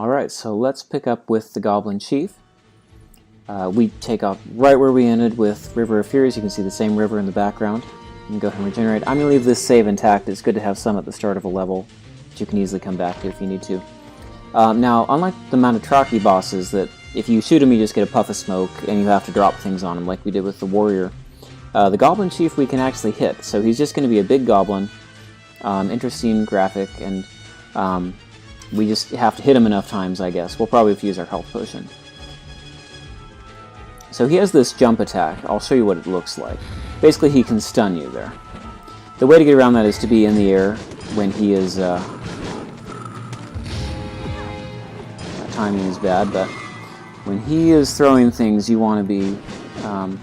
Alright, so let's pick up with the Goblin Chief. We take off right where we ended with River of Furies. You can see the same river in the background. You can go ahead and regenerate. I'm going to leave this save intact. It's good to have some at the start of a level that you can easily come back to if you need to. Now, unlike the Manditraki bosses, that if you shoot them you just get a puff of smoke and you have to drop things on them like we did with the Warrior, the Goblin Chief we can actually hit. So he's just going to be a big goblin, interesting graphic, and we just have to hit him enough times, I guess. We'll probably have to use our health potion. So he has this jump attack. I'll show you what it looks like. Basically, he can stun you there. The way to get around that is to be in the air when he is... timing is bad, but when he is throwing things, you want to be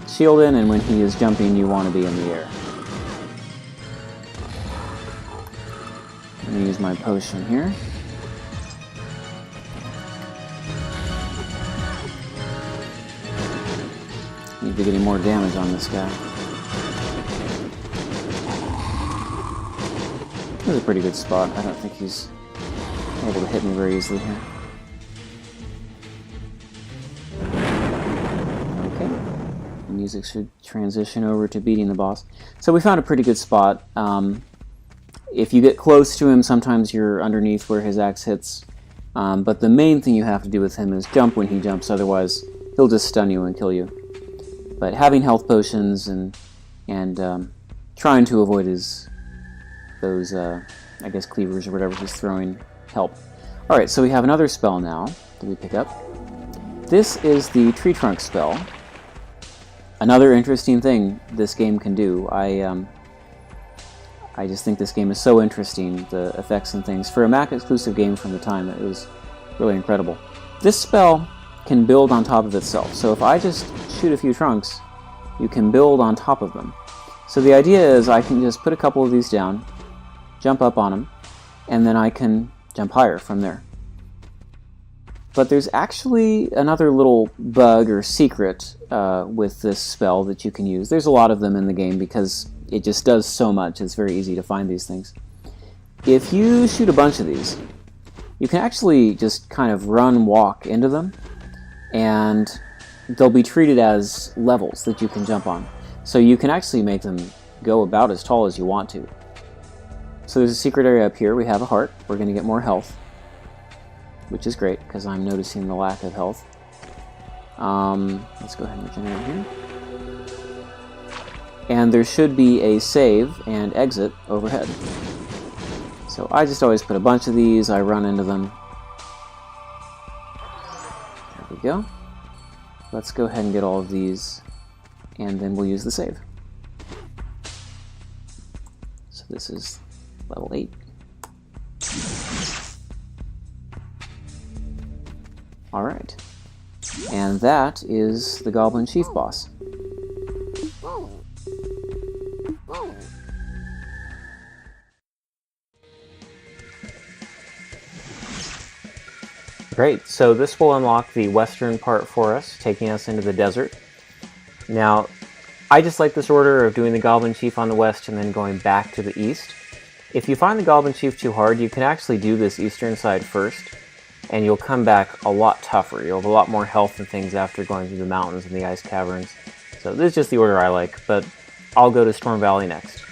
shielded, and when he is jumping, you want to be in the air. I'm going to use my potion here. Need to be getting more damage on this guy. This is a pretty good spot. I don't think he's able to hit me very easily here. Okay. The music should transition over to beating the boss. So we found a pretty good spot. If you get close to him, sometimes you're underneath where his axe hits. But the main thing you have to do with him is jump when he jumps, otherwise he'll just stun you and kill you. But having health potions and trying to avoid those I guess cleavers or whatever he's throwing help. Alright, so we have another spell now that we pick up. This is the Tree Trunk spell. Another interesting thing this game can do. I just think this game is so interesting, the effects and things. For a Mac exclusive game from the time, it was really incredible. This spell can build on top of itself. So if I just shoot a few trunks, you can build on top of them. So the idea is I can just put a couple of these down, jump up on them, and then I can jump higher from there. But there's actually another little bug or secret with this spell that you can use. There's a lot of them in the game because it just does so much. It's very easy to find these things. If you shoot a bunch of these, you can actually just kind of walk into them, and they'll be treated as levels that you can jump on. So you can actually make them go about as tall as you want to. So there's a secret area up here. We have a heart. We're going to get more health, which is great because I'm noticing the lack of health. Let's go ahead and regenerate here. And there should be a save and exit overhead. So I just always put a bunch of these. I run into them. There we go. Let's go ahead and get all of these, and then we'll use the save. So this is level 8. Alright. And that is the Goblin Chief boss. Great, so this will unlock the western part for us, taking us into the desert. Now, I just like this order of doing the Goblin Chief on the west and then going back to the east. If you find the Goblin Chief too hard, you can actually do this eastern side first, and you'll come back a lot tougher. You'll have a lot more health and things after going through the mountains and the ice caverns. So this is just the order I like, but I'll go to Storm Valley next.